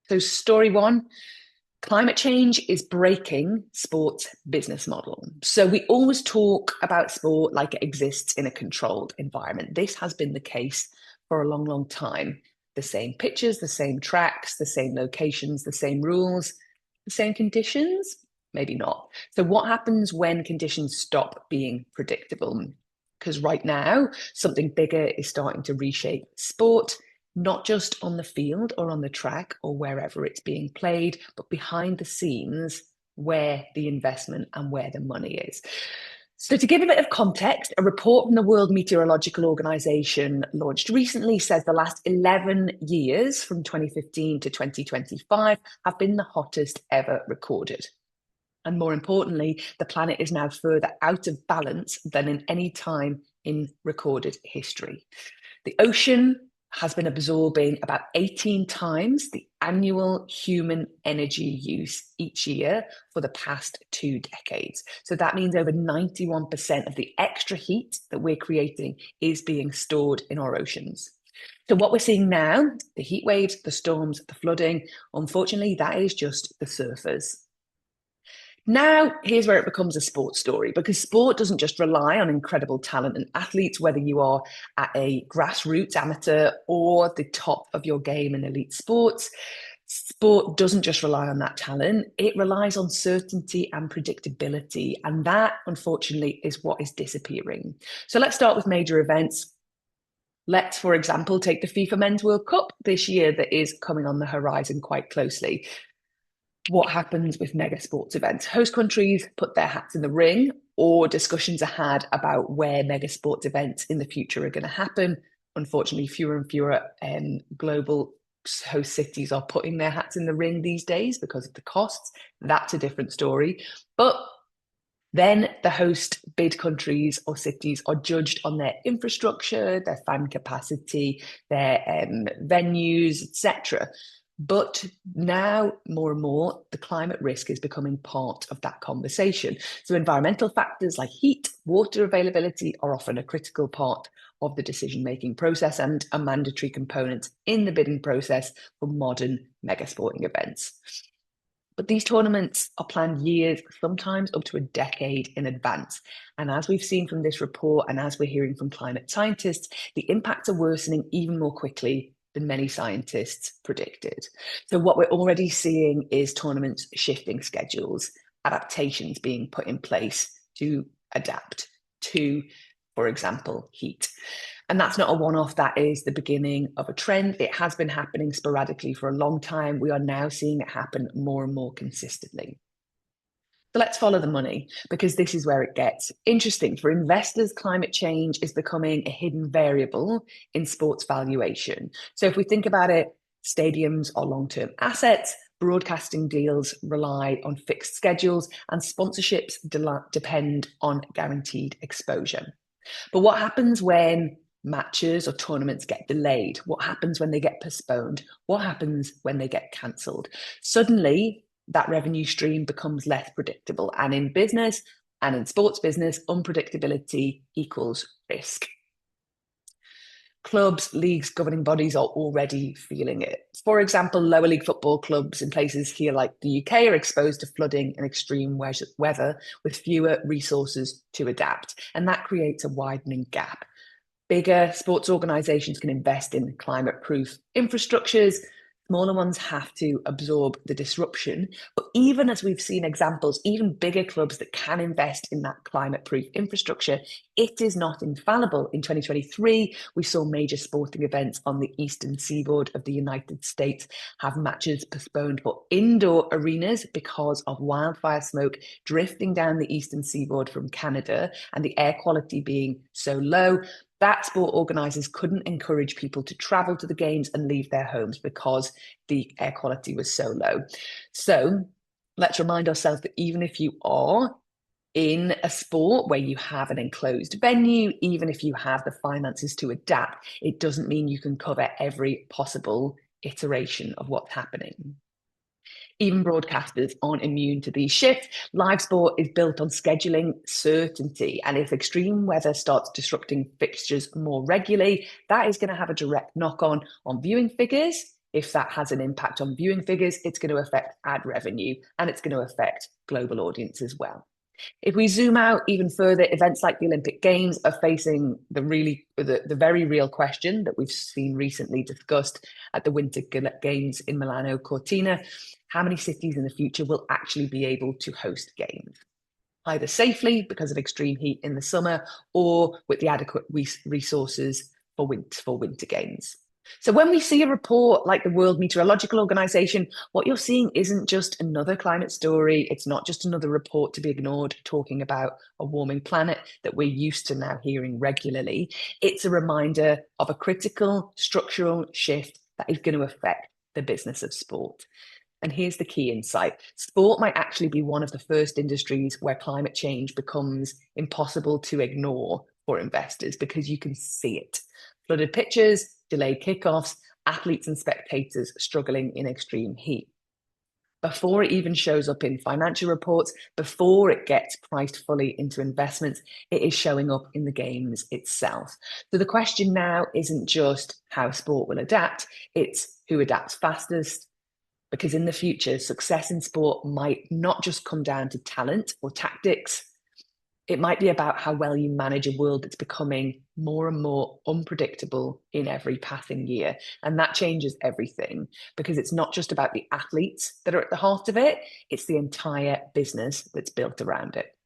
So story one, climate change is breaking sport's business model. So we always talk about sport like it exists in a controlled environment. This has been the case for a long, long time. The same pitches, the same tracks, the same locations, the same rules, the same conditions? Maybe not. So what happens when conditions stop being predictable? Because right now, something bigger is starting to reshape sport, not just on the field or on the track or wherever it's being played, but behind the scenes where the investment and where the money is. So, to give a bit of context, a report from the World Meteorological Organization launched recently says the last 11 years, from 2015 to 2025, have been the hottest ever recorded. And more importantly, the planet is now further out of balance than in any time in recorded history. The ocean has been absorbing about 18 times the annual human energy use each year for the past 2 decades. So that means over 91% of the extra heat that we're creating is being stored in our oceans. So what we're seeing now, the heat waves, the storms, the flooding, unfortunately, that is just the surface. Now, here's where it becomes a sports story, because sport doesn't just rely on incredible talent and athletes, whether you are at a grassroots amateur or the top of your game in elite sports. Sport doesn't just rely on that talent, it relies on certainty and predictability. And that, unfortunately, is what is disappearing. So let's start with major events. Let's, for example, take the FIFA Men's World Cup this year that is coming on the horizon quite closely. What happens with mega sports events? Host countries put their hats in the ring, or discussions are had about where mega sports events in the future are going to happen. Unfortunately, fewer and fewer global host cities are putting their hats in the ring these days because of the costs. That's a different story. But then the host bid countries or cities are judged on their infrastructure, their fan capacity, their venues, etc. But now, more and more, the climate risk is becoming part of that conversation. So environmental factors like heat, water availability are often a critical part of the decision-making process and a mandatory component in the bidding process for modern mega sporting events. But these tournaments are planned years, sometimes up to a decade in advance. And as we've seen from this report, and as we're hearing from climate scientists, the impacts are worsening even more quickly than many scientists predicted. So what we're already seeing is tournaments shifting schedules, adaptations being put in place to adapt to, for example, heat. And that's not a one-off, that is the beginning of a trend. It has been happening sporadically for a long time. We are now seeing it happen more and more consistently. So let's follow the money, because this is where it gets interesting. For investors, climate change is becoming a hidden variable in sports valuation. So if we think about it, stadiums are long-term assets, broadcasting deals rely on fixed schedules, and sponsorships depend on guaranteed exposure. But what happens when matches or tournaments get delayed? What happens when they get postponed? What happens when they get cancelled? Suddenly, that revenue stream becomes less predictable. And in business and in sports business, unpredictability equals risk. Clubs, leagues, governing bodies are already feeling it. For example, lower league football clubs in places here like the UK are exposed to flooding and extreme weather with fewer resources to adapt. And that creates a widening gap. Bigger sports organisations can invest in climate-proof infrastructures. Smaller ones have to absorb the disruption. But even as we've seen examples, even bigger clubs that can invest in that climate-proof infrastructure, it is not infallible. In 2023, we saw major sporting events on the eastern seaboard of the United States have matches postponed for indoor arenas because of wildfire smoke drifting down the eastern seaboard from Canada and the air quality being so low that sport organisers couldn't encourage people to travel to the games and leave their homes because the air quality was so low. So let's remind ourselves that even if you are in a sport where you have an enclosed venue, even if you have the finances to adapt, it doesn't mean you can cover every possible iteration of what's happening. Even broadcasters aren't immune to these shifts. Live sport is built on scheduling certainty. And if extreme weather starts disrupting fixtures more regularly, that is going to have a direct knock-on viewing figures. If that has an impact on viewing figures, it's going to affect ad revenue, and it's going to affect global audience as well. If we zoom out even further, events like the Olympic Games are facing the very real question that we've seen recently discussed at the Winter Games in Milano Cortina. How many cities in the future will actually be able to host games, either safely because of extreme heat in the summer or with the adequate resources for winter games? So when we see a report like the World Meteorological Organization, what you're seeing isn't just another climate story. It's not just another report to be ignored talking about a warming planet that we're used to now hearing regularly. It's a reminder of a critical structural shift that is going to affect the business of sport. And here's the key insight. Sport might actually be one of the first industries where climate change becomes impossible to ignore for investors because you can see it. Flooded pitches, delayed kickoffs, athletes and spectators struggling in extreme heat. Before it even shows up in financial reports, before it gets priced fully into investments, it is showing up in the games itself. So the question now isn't just how sport will adapt, it's who adapts fastest. Because in the future, success in sport might not just come down to talent or tactics. It might be about how well you manage a world that's becoming more and more unpredictable in every passing year. And that changes everything because it's not just about the athletes that are at the heart of it, it's the entire business that's built around it.